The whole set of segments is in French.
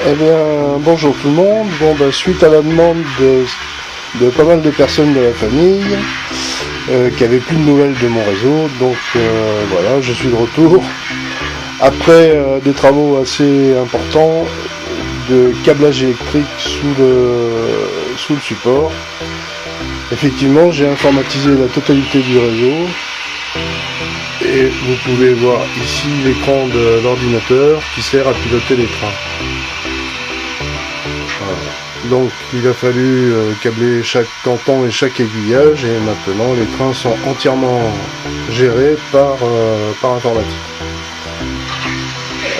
Eh bien, bonjour tout le monde. Bon, suite à la demande de pas mal de personnes de la famille qui avaient plus de nouvelles de mon réseau, donc voilà, je suis de retour. Après des travaux assez importants de câblage électrique sous le support, effectivement, j'ai informatisé la totalité du réseau. Et vous pouvez voir ici l'écran de l'ordinateur qui sert à piloter les trains. Voilà. Donc il a fallu câbler chaque canton et chaque aiguillage, et maintenant les trains sont entièrement gérés par informatique.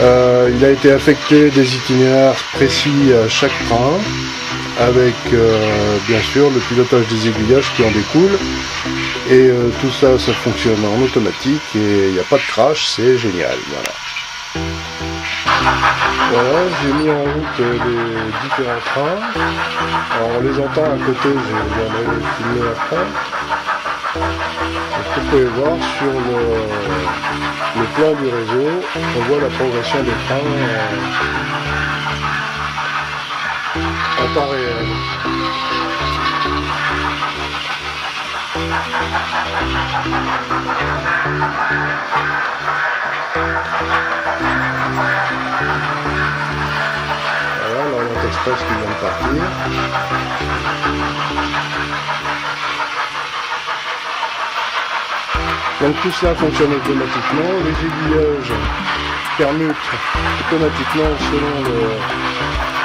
Il a été affecté des itinéraires précis à chaque train, avec bien sûr le pilotage des aiguillages qui en découle. Et tout ça, ça fonctionne en automatique et il n'y a pas de crash, c'est génial. Voilà, j'ai mis en route les différents trains. Alors on les entend à côté, je viendrai les filmer après. Donc, vous pouvez voir sur le plan du réseau, on voit la progression des trains en temps réel. Voilà, l'Orient Express qui vient de partir. Donc tout cela fonctionne automatiquement. Les aiguillages permutent automatiquement selon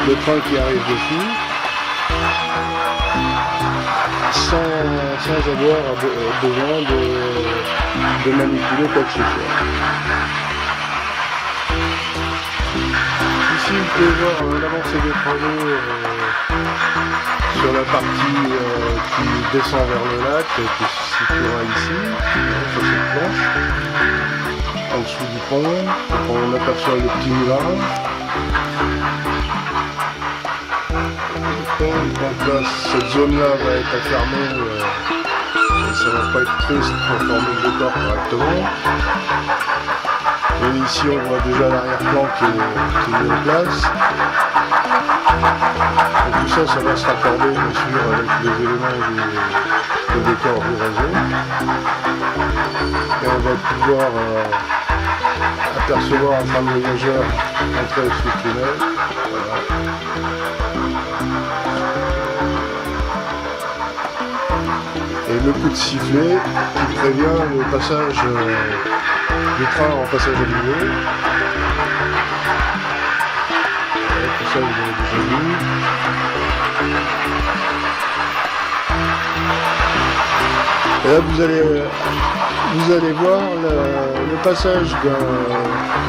le train qui arrive dessus, sans avoir besoin de manipuler quoi que ce soit. Ici vous pouvez voir l'avancée des travaux sur la partie qui descend vers le lac, qui se situera ici, sur cette planche, en dessous du pont. On aperçoit le petit moulin. Donc là, cette zone-là va être fermée, et ça va pas être triste pour former le décor correctement. Et ici on voit déjà l'arrière-plan qui est mis en place. Donc tout ça, ça va se raccorder bien sûr avec les éléments du décor du réseau. Et on va pouvoir apercevoir un tram voyageur entrer sous le tunnel. Voilà. Et le coup de sifflet qui prévient le passage du train en passage à niveau. Tout ça vous avez déjà vu. Et là vous allez voir le passage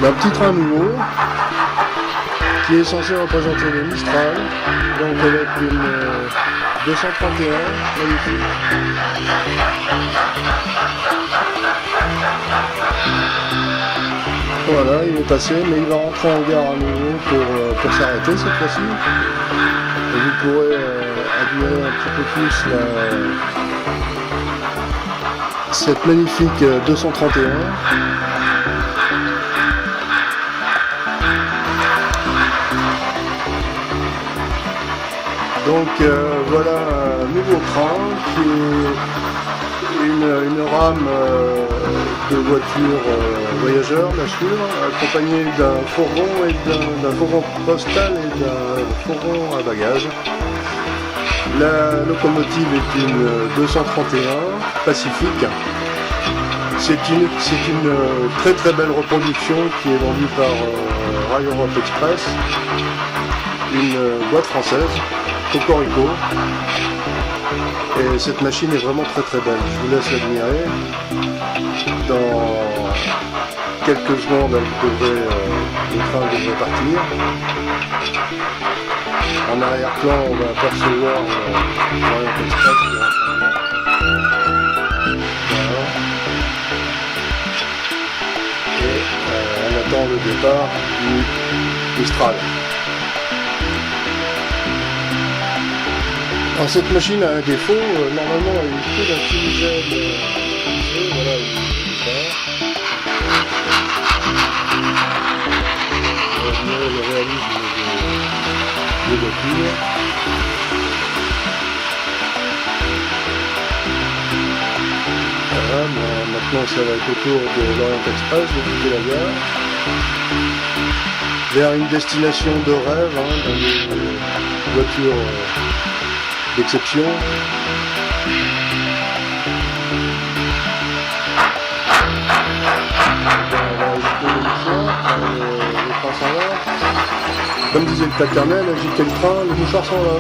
d'un petit train nouveau qui est censé représenter le Mistral, donc avec une 231, magnifique. Voilà, il est passé, mais il va rentrer en gare à nouveau pour s'arrêter cette fois-ci. Et vous pourrez admirer un petit peu plus cette magnifique 231. Donc voilà un nouveau train qui est une rame de voitures voyageurs, bien sûr, accompagnée d'un fourgon postal et d'un fourgon à bagages. La locomotive est une 231 Pacifique. C'est une très très belle reproduction qui est vendue par Rail Europe Express, une boîte française. Cocorico. Et cette machine est vraiment très très belle. Je vous laisse l'admirer. Dans quelques secondes, le train devrait partir. En arrière-plan, on va apercevoir l'Orient Express qui rentre. Voilà. Et on attend le départ du Mistral. Alors cette machine a un défaut, normalement elle est que d'un fumigène voilà, il est le réalisme voiture. Voilà, maintenant ça va être autour de l'Orient Express, de quitter la gare, vers une destination de rêve, hein, dans une voiture d'exception. Comme disait le paternel, agitez le train, le mouchoir s'en va.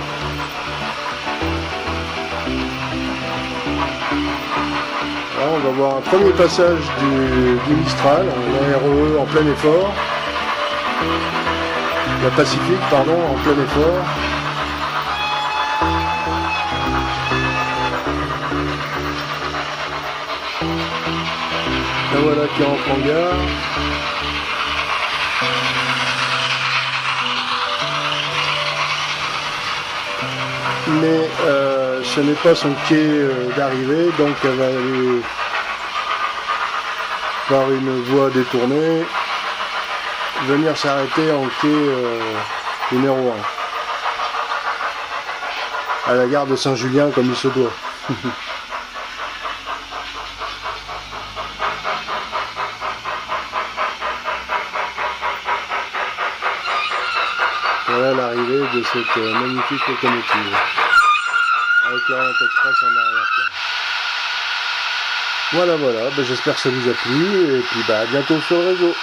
Là, on va voir un premier passage du Mistral, un RE en plein effort. La Pacifique, pardon, en plein effort. La voilà qui rentre en gare. Mais ce n'est pas son quai d'arrivée, donc elle va aller par une voie détournée, venir s'arrêter en quai numéro 1, à la gare de Saint-Julien comme il se doit. Voilà l'arrivée de cette magnifique locomotive, avec l'Orient Express en arrière-plan. Voilà, j'espère que ça vous a plu, et puis à bientôt sur le réseau.